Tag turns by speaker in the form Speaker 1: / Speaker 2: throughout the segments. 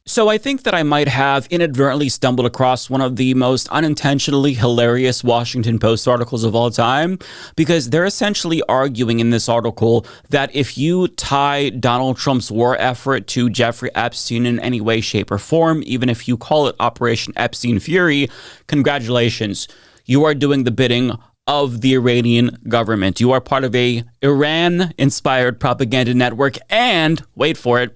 Speaker 1: So I think that I might have inadvertently stumbled across one of the most unintentionally hilarious Washington Post articles of all time, because they're essentially arguing in this article that if you tie Donald Trump's war effort to Jeffrey Epstein in any way, shape, or form, even if you call it Operation Epstein Fury, congratulations, you are doing the bidding of the Iranian government. You are part of a Iran-inspired propaganda network, and, wait for it,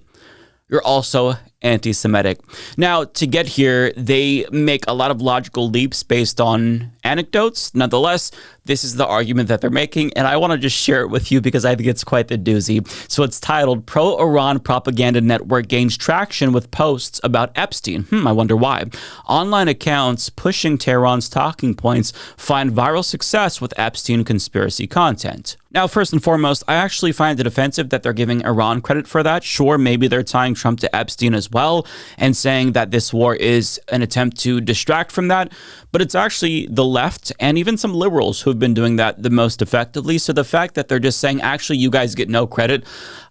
Speaker 1: you're also anti-Semitic. Now, to get here, they make a lot of logical leaps based on anecdotes. Nonetheless, this is the argument that they're making, and I want to just share it with you because I think it's quite the doozy. So it's titled, Pro-Iran Propaganda Network Gains Traction with Posts About Epstein. I wonder why. Online accounts pushing Tehran's talking points find viral success with Epstein conspiracy content. Now, first and foremost, I actually find it offensive that they're giving Iran credit for that. Sure, maybe they're tying Trump to Epstein as well and saying that this war is an attempt to distract from that. But it's actually the left and even some liberals who have been doing that the most effectively. So the fact that they're just saying, actually, you guys get no credit,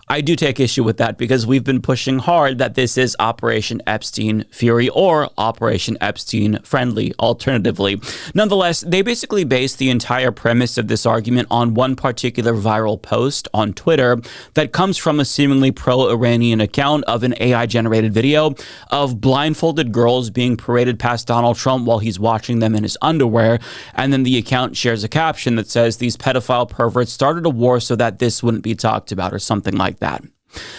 Speaker 1: I do take issue with that because we've been pushing hard that this is Operation Epstein Fury or Operation Epstein Friendly, alternatively. Nonetheless, they basically base the entire premise of this argument on one particular viral post on Twitter that comes from a seemingly pro-Iranian account of an AI-generated video of blindfolded girls being paraded past Donald Trump while he's watching them in his underwear. And then the account shares a caption that says, "These pedophile perverts started a war so that this wouldn't be talked about," or something like that.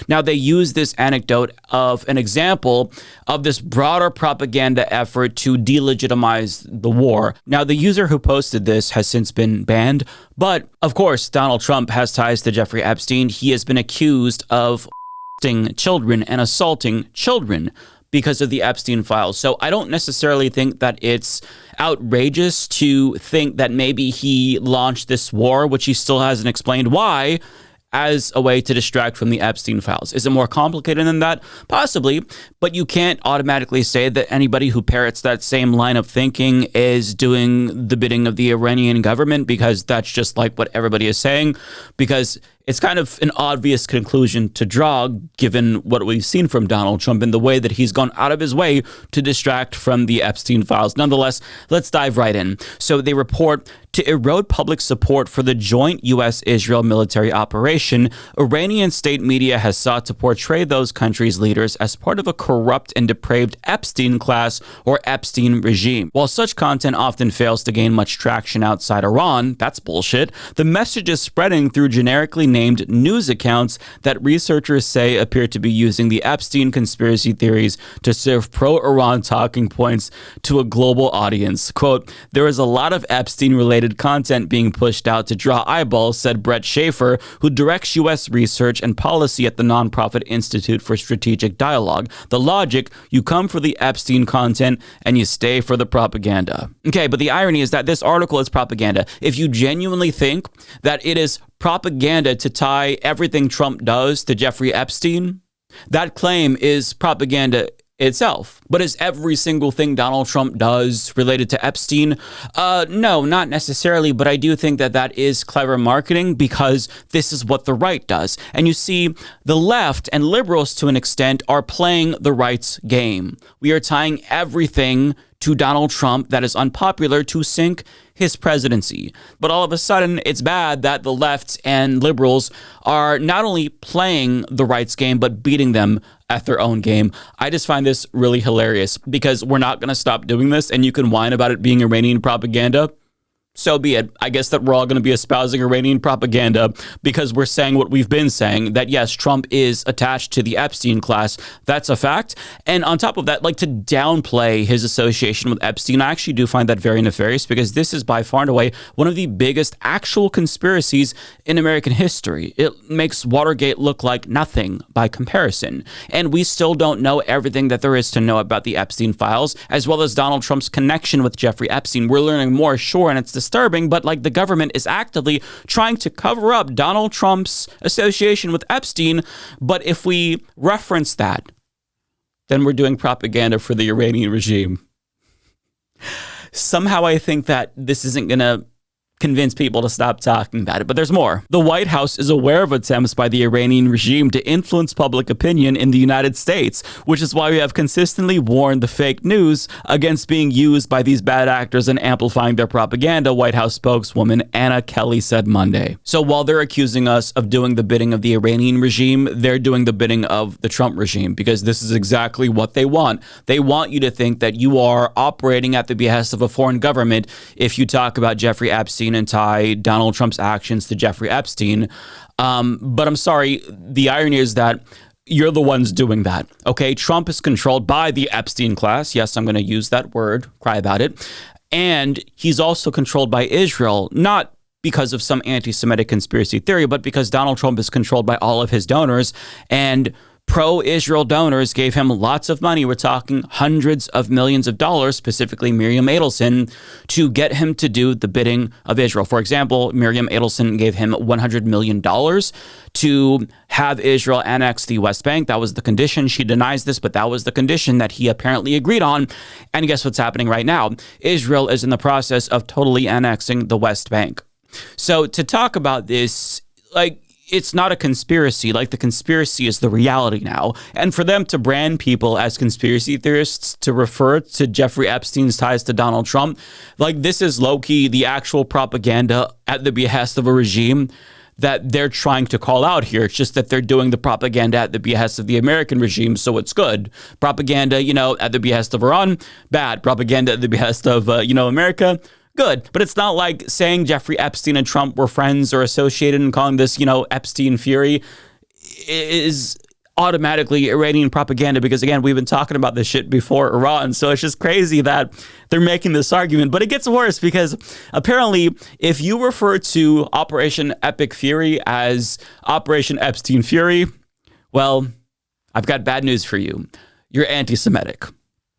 Speaker 1: Now, they use this anecdote of an example of this broader propaganda effort to delegitimize the war. Now, the user who posted this has since been banned, but of course, Donald Trump has ties to Jeffrey Epstein. He has been accused of children and assaulting children because of the Epstein files. So I don't necessarily think that it's outrageous to think that maybe he launched this war, which he still hasn't explained why, as a way to distract from the Epstein files. Is it more complicated than that? Possibly, but you can't automatically say that anybody who parrots that same line of thinking is doing the bidding of the Iranian government, because that's just like what everybody is saying, because it's kind of an obvious conclusion to draw given what we've seen from Donald Trump and the way that he's gone out of his way to distract from the Epstein files. Nonetheless, let's dive right in. So they report, to erode public support for the joint U.S.-Israel military operation, Iranian state media has sought to portray those countries' leaders as part of a corrupt and depraved Epstein class or Epstein regime. While such content often fails to gain much traction outside Iran, that's bullshit, the message is spreading through generically named news accounts that researchers say appear to be using the Epstein conspiracy theories to serve pro-Iran talking points to a global audience. Quote, "There is a lot of Epstein-related content being pushed out to draw eyeballs," said Brett Schaefer, who directs U.S. research and policy at the nonprofit Institute for Strategic Dialogue. "The logic, you come for the Epstein content and you stay for the propaganda." Okay, but the irony is that this article is propaganda. If you genuinely think that it is propaganda to tie everything Trump does to Jeffrey Epstein, that claim is propaganda itself. But is every single thing Donald Trump does related to Epstein? No, not necessarily, but I do think that that is clever marketing because this is what the right does. And you see, the left and liberals to an extent are playing the right's game. We are tying everything to Donald Trump that is unpopular to sink his presidency. But all of a sudden, it's bad that the left and liberals are not only playing the right's game, but beating them at their own game. I just find this really hilarious because we're not going to stop doing this, and you can whine about it being Iranian propaganda. So be it. I guess that we're all going to be espousing Iranian propaganda because we're saying what we've been saying, that yes, Trump is attached to the Epstein class. That's a fact. And on top of that, like, to downplay his association with Epstein, I actually do find that very nefarious because this is by far and away one of the biggest actual conspiracies in American history. It makes Watergate look like nothing by comparison. And we still don't know everything that there is to know about the Epstein files, as well as Donald Trump's connection with Jeffrey Epstein. We're learning more, sure, and it's disturbing, but like the government is actively trying to cover up Donald Trump's association with Epstein. But if we reference that, then we're doing propaganda for the Iranian regime. Somehow I think that this isn't going to convince people to stop talking about it. But there's more. The White House is aware of attempts by the Iranian regime to influence public opinion in the United States, which is why we have consistently warned the fake news against being used by these bad actors and amplifying their propaganda, White House spokeswoman Anna Kelly said Monday. So while they're accusing us of doing the bidding of the Iranian regime, they're doing the bidding of the Trump regime, because this is exactly what they want. They want you to think that you are operating at the behest of a foreign government if you talk about Jeffrey Epstein and tie Donald Trump's actions to Jeffrey Epstein. But I'm sorry, the irony is that you're the ones doing that. Okay, Trump is controlled by the Epstein class. Yes, I'm going to use that word, cry about it. And he's also controlled by Israel, not because of some anti-Semitic conspiracy theory, but because Donald Trump is controlled by all of his donors, and pro-Israel donors gave him lots of money. We're talking hundreds of millions of dollars, specifically Miriam Adelson, to get him to do the bidding of Israel. For example, Miriam Adelson gave him $100 million to have Israel annex the West Bank. That was the condition. She denies this, but that was the condition that he apparently agreed on. And guess what's happening right now? Israel is in the process of totally annexing the West Bank. So to talk about this, it's not a conspiracy. The conspiracy is the reality now. And for them to brand people as conspiracy theorists to refer to Jeffrey Epstein's ties to Donald Trump, this is low-key the actual propaganda at the behest of a regime that they're trying to call out here. It's just that they're doing the propaganda at the behest of the American regime, so it's good. Propaganda, at the behest of Iran, bad. Propaganda at the behest of, America, good. But it's not like saying Jeffrey Epstein and Trump were friends or associated and calling this, Epstein Fury is automatically Iranian propaganda, because, again, we've been talking about this shit before Iran. So it's just crazy that they're making this argument. But it gets worse, because apparently if you refer to Operation Epic Fury as Operation Epstein Fury, well, I've got bad news for you. You're anti-Semitic.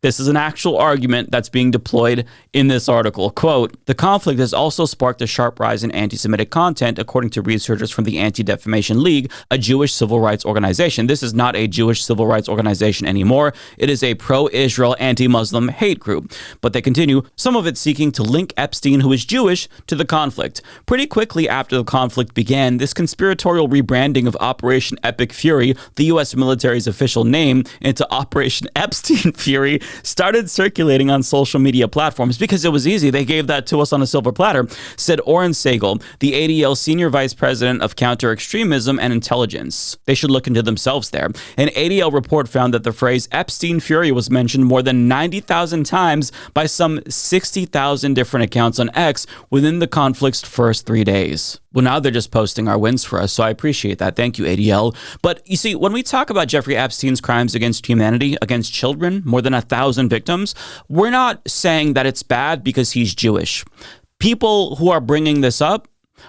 Speaker 1: This is an actual argument that's being deployed in this article. Quote, the conflict has also sparked a sharp rise in anti-Semitic content, according to researchers from the Anti-Defamation League, a Jewish civil rights organization. This is not a Jewish civil rights organization anymore. It is a pro-Israel, anti-Muslim hate group. But they continue, some of it seeking to link Epstein, who is Jewish, to the conflict. Pretty quickly after the conflict began, this conspiratorial rebranding of Operation Epic Fury, the U.S. military's official name, into Operation Epstein Fury, started circulating on social media platforms because it was easy. They gave that to us on a silver platter, said Oren Sagel, the ADL Senior Vice President of Counter-Extremism and Intelligence. They should look into themselves there. An ADL report found that the phrase Epstein Fury was mentioned more than 90,000 times by some 60,000 different accounts on X within the conflict's first 3 days. Well, now they're just posting our wins for us, so I appreciate that. Thank you, ADL. But you see, when we talk about Jeffrey Epstein's crimes against humanity, against children, more than 1,000 victims, we're not saying that it's bad because he's Jewish. People who are bringing this up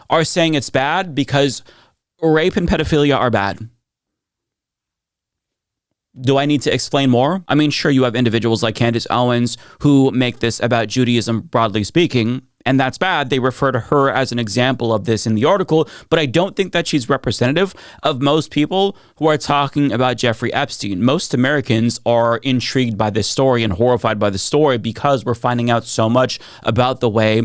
Speaker 1: are saying it's bad because rape and pedophilia are bad. Do I need to explain more? I mean, sure, you have individuals like Candace Owens who make this about Judaism, broadly speaking, and that's bad. They refer to her as an example of this in the article, but I don't think that she's representative of most people who are talking about Jeffrey Epstein. Most Americans are intrigued by this story and horrified by the story because we're finding out so much about the way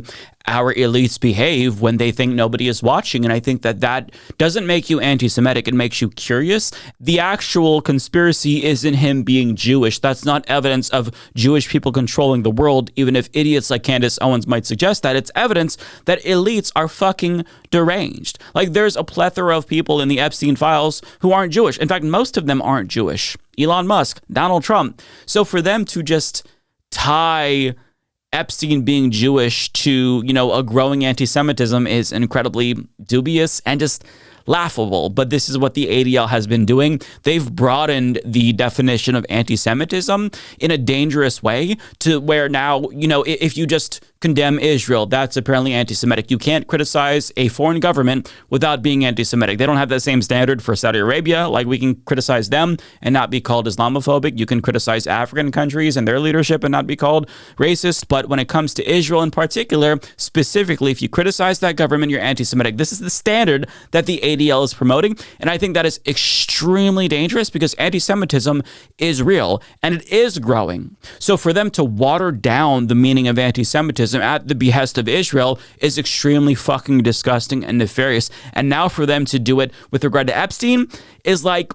Speaker 1: our elites behave when they think nobody is watching. And I think that that doesn't make you anti-Semitic. It makes you curious. The actual conspiracy isn't him being Jewish. That's not evidence of Jewish people controlling the world, even if idiots like Candace Owens might suggest that. It's evidence that elites are fucking deranged. There's a plethora of people in the Epstein files who aren't Jewish. In fact, most of them aren't Jewish. Elon Musk, Donald Trump. So for them to just tie Epstein being Jewish to, a growing anti-Semitism is incredibly dubious and just laughable. But this is what the ADL has been doing. They've broadened the definition of anti-Semitism in a dangerous way to where now, if you just condemn Israel, that's apparently anti-Semitic. You can't criticize a foreign government without being anti-Semitic. They don't have that same standard for Saudi Arabia. We can criticize them and not be called Islamophobic. You can criticize African countries and their leadership and not be called racist. But when it comes to Israel in particular, specifically, if you criticize that government, you're anti-Semitic. This is the standard that the ADL is promoting. And I think that is extremely dangerous because anti-Semitism is real and it is growing. So for them to water down the meaning of anti-Semitism terrorism at the behest of Israel is extremely fucking disgusting and nefarious. And now for them to do it with regard to Epstein is like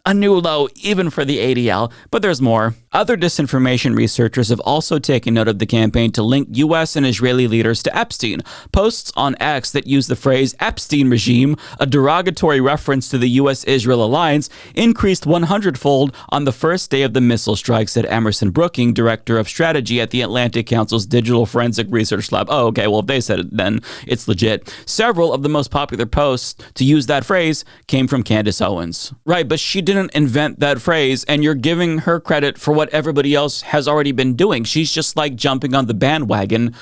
Speaker 1: a new low, even for the ADL. But there's more. Other disinformation researchers have also taken note of the campaign to link U.S. and Israeli leaders to Epstein. Posts on X that use the phrase Epstein regime, a derogatory reference to the U.S.-Israel alliance, increased 100-fold on the first day of the missile strike, said Emerson Brooking, director of strategy at the Atlantic Council's Digital Forensic Research Lab. Oh, okay, well, if they said it, then it's legit. Several of the most popular posts to use that phrase came from Candace Owens. Right, but she didn't invent that phrase, and you're giving her credit for what everybody else has already been doing. She's just like jumping on the bandwagon.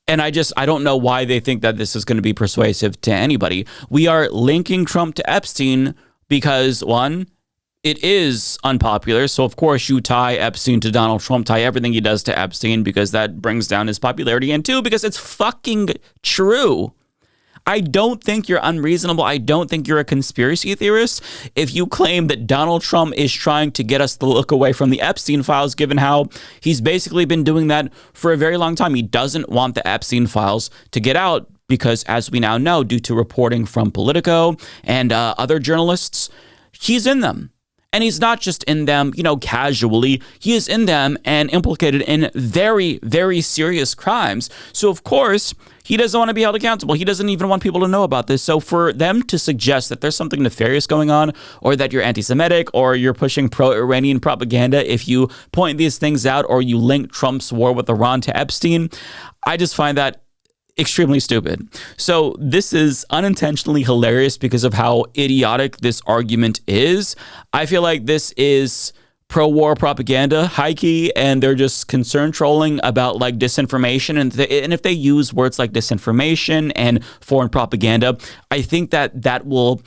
Speaker 1: And I don't know why they think that this is going to be persuasive to anybody. We are linking Trump to Epstein because, one, it is unpopular. So, of course, you tie Epstein to Donald Trump, tie everything he does to Epstein because that brings down his popularity. And two, because it's fucking true. I don't think you're unreasonable. I don't think you're a conspiracy theorist if you claim that Donald Trump is trying to get us to look away from the Epstein files, given how he's basically been doing that for a very long time. He doesn't want the Epstein files to get out because, as we now know, due to reporting from Politico and other journalists, he's in them. And he's not just in them, casually. He is in them and implicated in very, very serious crimes. So, of course, he doesn't want to be held accountable. He doesn't even want people to know about this. So for them to suggest that there's something nefarious going on, or that you're anti-Semitic, or you're pushing pro-Iranian propaganda if you point these things out, or you link Trump's war with Iran to Epstein, I just find that extremely stupid. So this is unintentionally hilarious because of how idiotic this argument is. I feel like this is pro-war propaganda, high-key, and they're just concern trolling about like disinformation. And if they use words like disinformation and foreign propaganda, I think that will,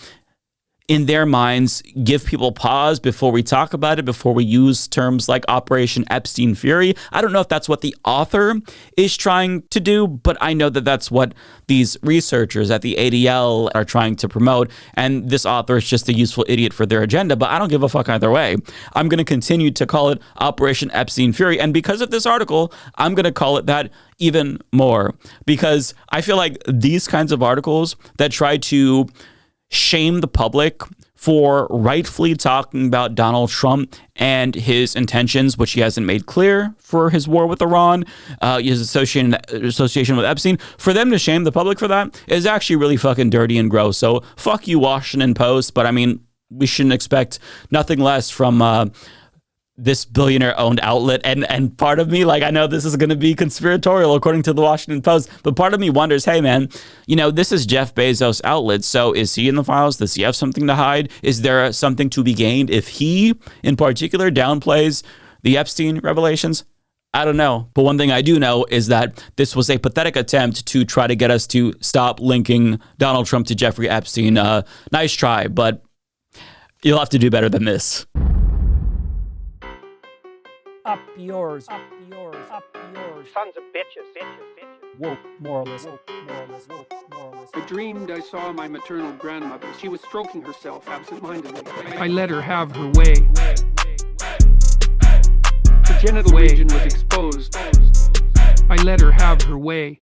Speaker 1: in their minds, give people pause before we talk about it, before we use terms like Operation Epstein Fury. I don't know if that's what the author is trying to do, but I know that that's what these researchers at the ADL are trying to promote. And this author is just a useful idiot for their agenda, but I don't give a fuck either way. I'm going to continue to call it Operation Epstein Fury. And because of this article, I'm going to call it that even more, because I feel like these kinds of articles that try to shame the public for rightfully talking about Donald Trump and his intentions, which he hasn't made clear for his war with Iran, his association with Epstein. For them to shame the public for that is actually really fucking dirty and gross. So fuck you, Washington Post. But I mean, we shouldn't expect nothing less from this billionaire-owned outlet. And part of me, like, I know this is going to be conspiratorial according to the Washington Post, but part of me wonders, hey, man, this is Jeff Bezos' outlet. So is he in the files? Does he have something to hide? Is there something to be gained if he, in particular, downplays the Epstein revelations? I don't know. But one thing I do know is that this was a pathetic attempt to try to get us to stop linking Donald Trump to Jeffrey Epstein. Nice try, but you'll have to do better than this.
Speaker 2: Up yours, up yours, up yours.
Speaker 3: Sons of bitches.
Speaker 2: Woke moralist, woke moralist, woke moralist.
Speaker 4: I dreamed I saw my maternal grandmother. She was stroking herself absent-mindedly. I let her have her way. Her genital region was exposed. I let her have her way.